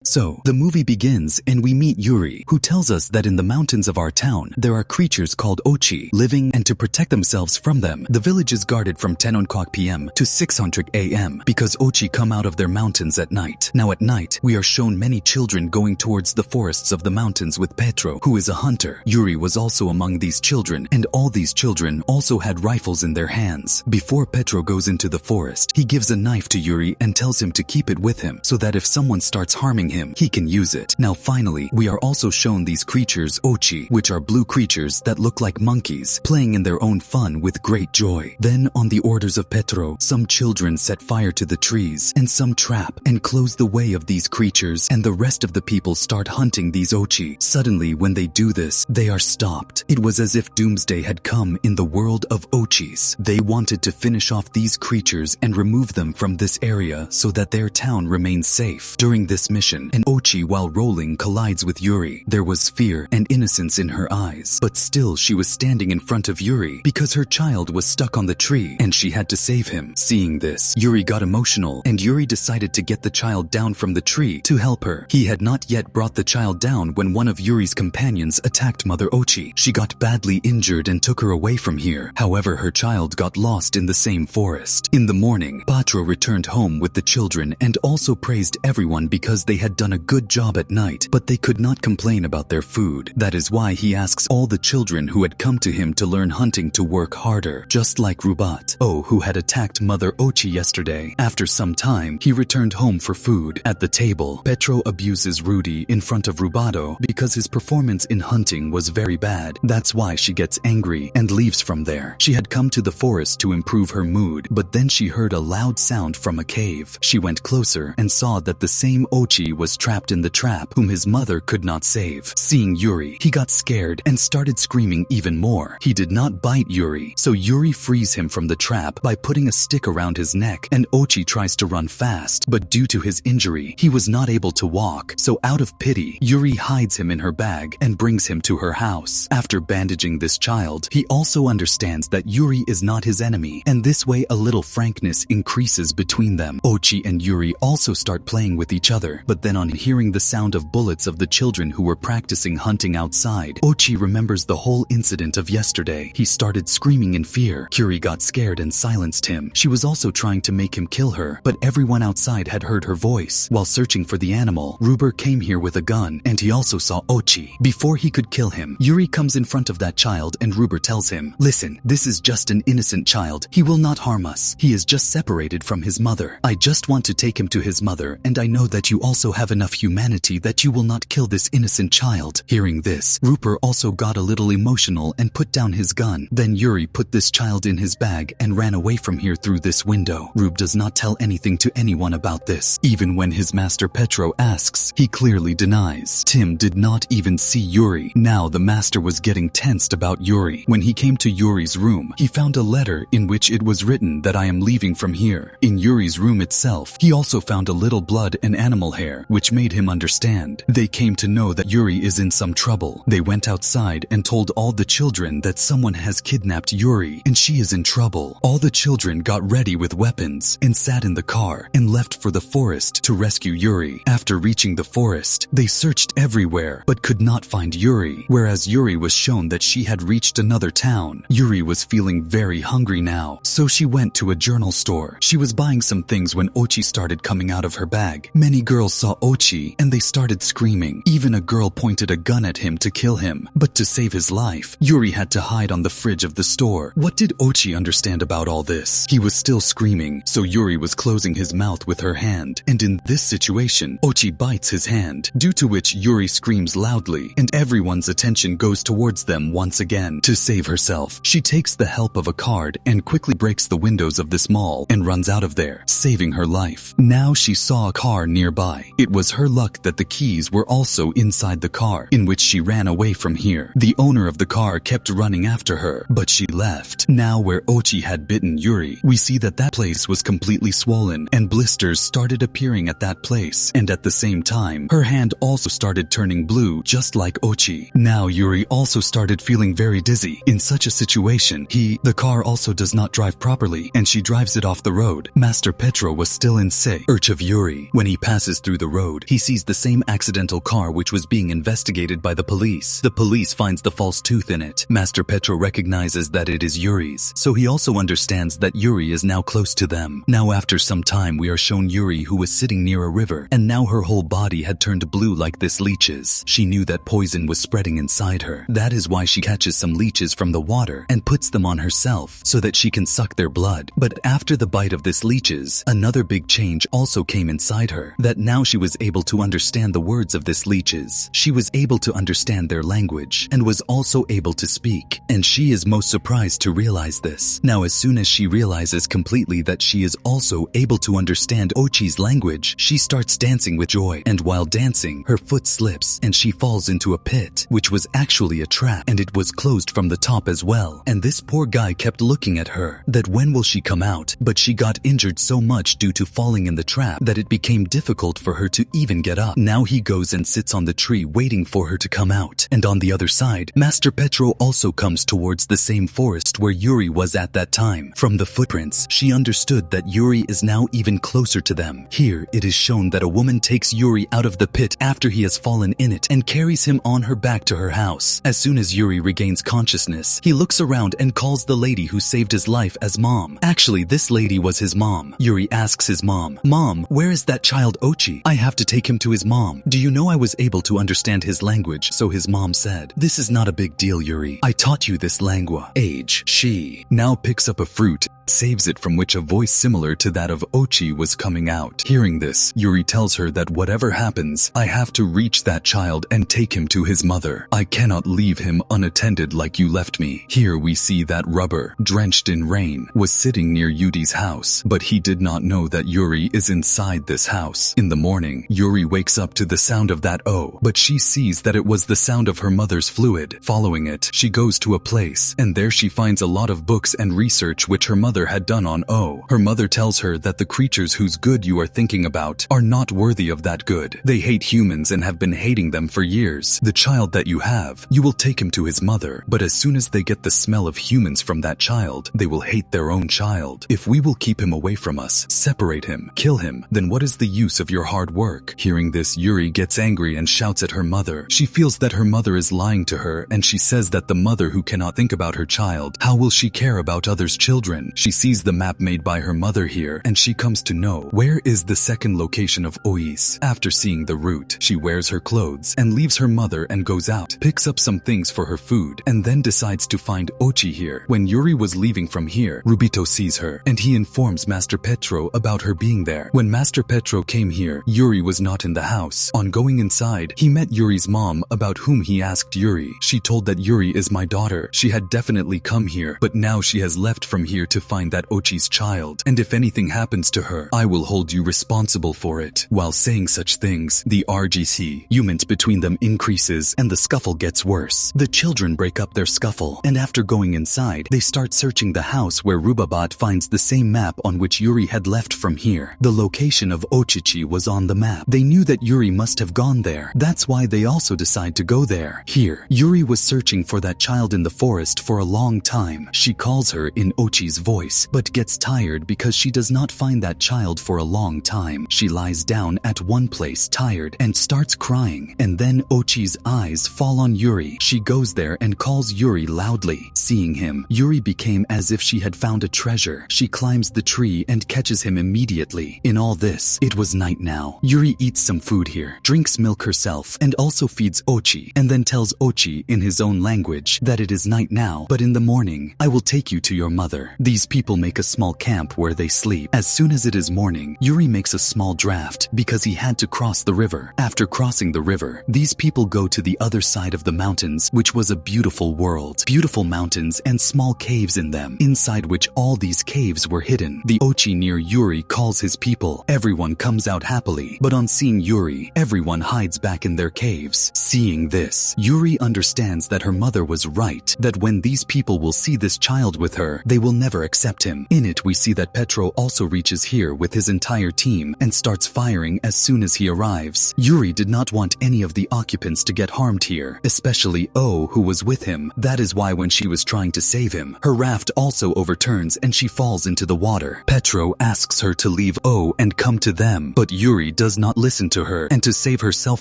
So, the movie begins and we meet Yuri, who tells us that in the mountains of our town, there are creatures called Ochi living, and to protect themselves from them, the village is guarded from 10 o'clock p.m. to 600 a.m. because Ochi come out of their mountains at night. Now at night, we are shown many children going towards the forests of the mountains with Petro, who is a hunter. Yuri was also among these children, and all these children also had rifles in their hands. Before Petro goes into the forest, he gives a knife to Yuri and tells him to keep it with him, so that if someone starts harming him, he can use it. Now finally, we are also shown these creatures Ochi, which are blue creatures that look like monkeys, playing in their own fun with great joy. Then, on the orders of Petro, some children set fire to the trees, and some trap and close the way of these creatures, and the rest of the people start hunting these Ochi. Suddenly, when they do this, they are stopped. It was as if doomsday had come in the world of Ochis. They wanted to finish off these creatures and remove them from this area so that their town remains safe. During this mission, an Ochi, while rolling, collides with Yuri. There was fear and innocence in her eyes, but still she was standing in front of Yuri because her child was stuck on the tree and she had to save him. Seeing this, Yuri got emotional and Yuri decided to get the child down from the tree to help her. He had not yet brought the child down when one of Yuri's companions attacked Mother Ochi. She got badly injured and took her away from here. However, her child got lost in the same forest. In the morning, Patro returned home with the children and also praised everyone because they had done a good job at night, but they could not complain about their food. That is why he asks all the children who had come to him to learn hunting to work harder, just like Rubat, who had attacked Mother Ochi yesterday. After some time, he returned home for food. At the table, Petro abuses Rudy in front of Rubato because his performance in hunting was very bad. That's why she gets angry and leaves from there. She had come to the forest to improve her mood, but then she heard a loud sound from a cave. She went closer and saw that the same Ochi was trapped in the trap, whom his mother could not save. Seeing Yuri, he got scared and started screaming even more. He did not bite Yuri, so Yuri frees him from the trap by putting a stick around his neck, and Ochi tries to run fast, but due to his injury, he was not able to walk, so out of pity, Yuri hides him in her bag and brings him to her house. After bandaging this child, he also understands that Yuri is not his enemy, and this way a little frankness increases between them. Ochi and Yuri also start playing with each other, but then on hearing the sound of bullets of the children who were practicing hunting outside, Ochi remembers the whole incident of yesterday. He started screaming in fear. Yuri got scared and silenced him. She was also trying to make him kill her, but everyone outside had heard her voice. While searching for the animal, Ruber came here with a gun, and he also saw Ochi. Before he could kill him, Yuri comes in front of that child and Ruber tells him, "Listen, this is just an innocent child. He will not harm us. He is just separated from his mother. I just want to take him to his mother, and I know that you also have enough humanity that you will not kill this innocent child." Hearing this, Ruper also got a little emotional and put down his gun. Then Yuri put this child in his bag and ran away from here through this window. Rube does not tell anything to anyone about this. Even when his master Petro asks, he clearly denies. Tim did not even see Yuri. Now the master was getting tensed about Yuri. When he came to Yuri's room, he found a letter in which it was written that I am leaving from here. In Yuri's room itself, he also found a little blood and animal hair, which made him understand. They came to know that Yuri is in some trouble. They went outside and told all the children that someone has kidnapped Yuri and she is in trouble. All the children got ready with weapons and sat in the car and left for the forest to rescue Yuri. After reaching the forest, they searched everywhere but could not find Yuri, whereas Yuri was shown that she had reached another town. Yuri was feeling very hungry now, so she went to a journal store. She was buying some things when Ochi started coming out of her bag. Many girls saw Ochi and they started screaming. Even a girl pointed a gun at him to kill him, but to save his life, Yuri had to hide on the fridge of the store. What did Ochi understand about all this? He was still screaming, so Yuri was closing his mouth with her hand, and in this situation, Ochi bites his hand, due to which Yuri screams loudly, and everyone's attention goes towards them once again. To save herself, she takes the help of a card and quickly breaks the windows of this mall and runs out of there, saving her life. Now she saw a car nearby. It was her luck that the keys were also inside the car, in which she ran away from here. The owner of the car kept running after her, but she left. Now where Ochi had bitten Yuri, we see that that place was completely swollen, and blisters started appearing at that place, and at the same time, her hand also started turning blue, just like Ochi. Now Yuri also started feeling very dizzy. In such a situation, the car also does not drive properly, and she drives it off the road. Master Petro was still in search of Yuri. When he passes through the road, he sees the same accidental car which was being investigated by the police. The police finds the false tooth in it. Master Petro recognizes that it is Yuri's, so he also understands that Yuri is now close to them. Now after some time we are shown Yuri, who was sitting near a river, and now her whole body had turned blue like this leeches. She knew that poison was spreading inside her. That is why she catches some leeches from the water and puts them on herself so that she can suck their blood. But after the bite of this leeches, another big change also came inside her, that now she was able to understand the words of this leeches. She was able to understand their language and was also able to speak, and she is most surprised to realize this. Now as soon as she realizes completely that she is also able to understand Ochi's language, she starts dancing with joy, and while dancing, her foot slips and she falls into a pit, which was actually a trap, and it was closed from the top as well. And this poor guy kept looking at her, that when will she come out? But she got injured so much due to falling in the trap that it became difficult for her to even get up. Now he goes and sits on the tree waiting for her to come out. And on the other side, Master Petro also comes towards the same forest where Yuri was at that time. From the footprints, she understood that Yuri is now even closer to them. Here, it is shown that a woman takes Yuri out of the pit after he has fallen in it and carries him on her back to her house. As soon as Yuri regains consciousness, he looks around and calls the lady who saved his life as mom. Actually, this lady was his mom. Yuri asks his mom, "Mom, where is that child Ochi? I have to take him to his mom. Do you know I was able to understand his language?" So his mom said, "This is not a big deal, Yuri. I taught you this lingua." Age. She now picks up a fruit, saves it, from which a voice similar to that of Ochi was coming out. Hearing this, Yuri tells her that whatever happens, I have to reach that child and take him to his mother. I cannot leave him unattended like you left me. Here we see that Rubber, drenched in rain, was sitting near Yudi's house, but he did not know that Yuri is inside this house. In the morning, Yuri wakes up to the sound of that O, but she sees that it was the sound of her mother's fluid. Following it, she goes to a place, and there she finds a lot of books and research which her mother had done on O. Her mother tells her that the creatures whose good you are thinking about are not worthy of that good. They hate humans and have been hating them for years. The child that you have, you will take him to his mother, but as soon as they get the smell of humans from that child, they will hate their own child. If we will keep him away from us, separate him, kill him, then what is the use of your hard work? Hearing this, Yuri gets angry and shouts at her mother. She feels that her mother is lying to her, and she says that the mother who cannot think about her child, how will she care about others' children? She sees the map made by her mother here, and she comes to know where is the second location of Ois. After seeing the route, she wears her clothes and leaves her mother and goes out, picks up some things for her food, and then decides to find Ochi here. When Yuri was leaving from here, Rubito sees her, and he informs Master Petro about her being there. When Master Petro came here, Yuri was not in the house. On going inside, he met Yuri's mom, about whom he asked Yuri. She told that Yuri is my daughter. She had definitely come here, but now she has left from here to find that Ochi's child, and if anything happens to her, I will hold you responsible for it. While saying such things, the argument between them increases and the scuffle gets worse. The children break up their scuffle, and after going inside, they start searching the house where Rubabat finds the same map on which Yuri had left from here. The location of Ochichi was on the map. They knew that Yuri must have gone there. That's why they also decide to go there. Here, Yuri was searching for that child in the forest for a long time. She calls her in Ochi's voice, but gets tired because she does not find that child for a long time. She lies down at one place tired and starts crying, and then Ochi's eyes fall on Yuri. She goes there and calls Yuri loudly. Seeing him, Yuri became as if she had found a treasure. She climbs the tree and catches him immediately. In all this, it was night now. Yuri eats some food here, drinks milk herself, and also feeds Ochi, and then tells Ochi in his own language that it is night now, but in the morning, I will take you to your mother. These people make a small camp where they sleep. As soon as it is morning, Yuri makes a small draft because he had to cross the river. After crossing the river, these people go to the other side of the mountains, which was a beautiful world. Beautiful mountains and small caves in them, inside which all these caves were hidden. The Ochi near Yuri calls his people. Everyone comes out happily, but on seeing Yuri, everyone hides back in their caves. Seeing this, Yuri understands that her mother was right, that when these people will see this child with her, they will never accept accept him. In it, we see that Petro also reaches here with his entire team and starts firing as soon as he arrives. Yuri did not want any of the occupants to get harmed here, especially O, who was with him. That is why when she was trying to save him, her raft also overturns and she falls into the water. Petro asks her to leave O and come to them, but Yuri does not listen to her, and to save herself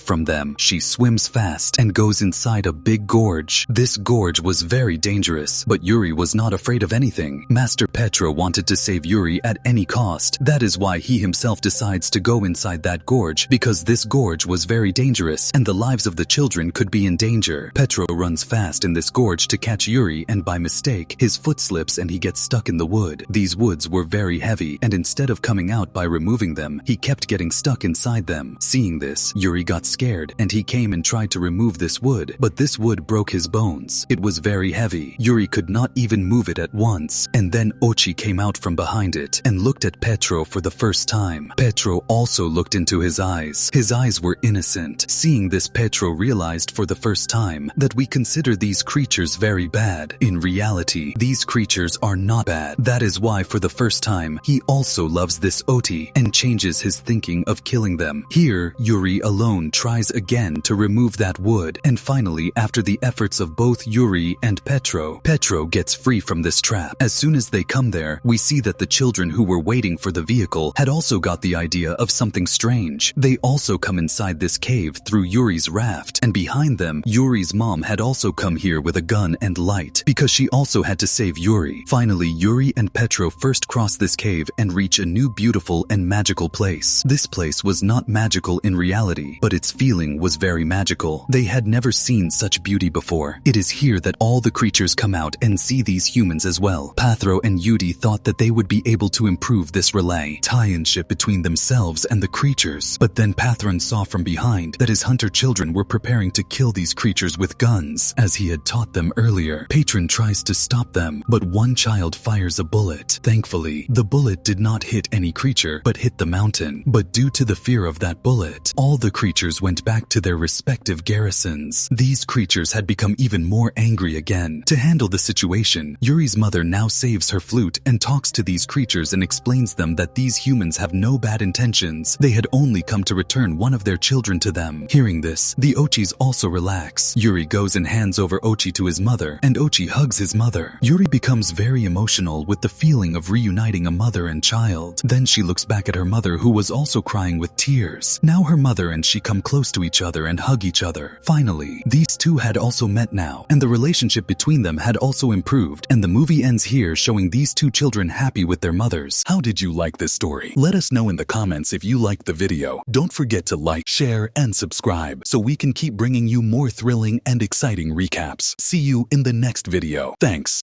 from them, she swims fast and goes inside a big gorge. This gorge was very dangerous, but Yuri was not afraid of anything. Master Petro wanted to save Yuri at any cost. That is why he himself decides to go inside that gorge, because this gorge was very dangerous and the lives of the children could be in danger. Petro runs fast in this gorge to catch Yuri, and by mistake, his foot slips and he gets stuck in the wood. These woods were very heavy, and instead of coming out by removing them, he kept getting stuck inside them. Seeing this, Yuri got scared and he came and tried to remove this wood, but this wood broke his bones. It was very heavy. Yuri could not even move it at once, and then Ochi came out from behind it and looked at Petro for the first time. Petro also looked into his eyes. His eyes were innocent. Seeing this, Petro realized for the first time that we consider these creatures very bad. In reality, these creatures are not bad. That is why for the first time, he also loves this Oti and changes his thinking of killing them. Here, Yuri alone tries again to remove that wood, and finally, after the efforts of both Yuri and Petro gets free from this trap. As soon as they come there, we see that the children who were waiting for the vehicle had also got the idea of something strange. They also come inside this cave through Yuri's raft, and behind them, Yuri's mom had also come here with a gun and light, because she also had to save Yuri. Finally, Yuri and Petro first cross this cave and reach a new beautiful and magical place. This place was not magical in reality, but its feeling was very magical. They had never seen such beauty before. It is here that all the creatures come out and see these humans as well. Pathro and Yudi thought that they would be able to improve this tie-in-ship between themselves and the creatures, but then Pathron saw from behind that his hunter children were preparing to kill these creatures with guns, as he had taught them earlier. Patron tries to stop them, but one child fires a bullet. Thankfully, the bullet did not hit any creature, but hit the mountain. But due to the fear of that bullet, all the creatures went back to their respective garrisons. These creatures had become even more angry again. To handle the situation, Yuri's mother now saves her flute and talks to these creatures and explains them that these humans have no bad intentions. They had only come to return one of their children to them. Hearing this, the Ochis also relax. Yuri goes and hands over Ochi to his mother, and Ochi hugs his mother. Yuri becomes very emotional with the feeling of reuniting a mother and child. Then she looks back at her mother, who was also crying with tears. Now her mother and she come close to each other and hug each other. Finally, these two had also met now, and the relationship between them had also improved, and the movie ends here showing these two children happy with their mothers. How did you like this story? Let us know in the comments if you liked the video. Don't forget to like, share, and subscribe so we can keep bringing you more thrilling and exciting recaps. See you in the next video. Thanks.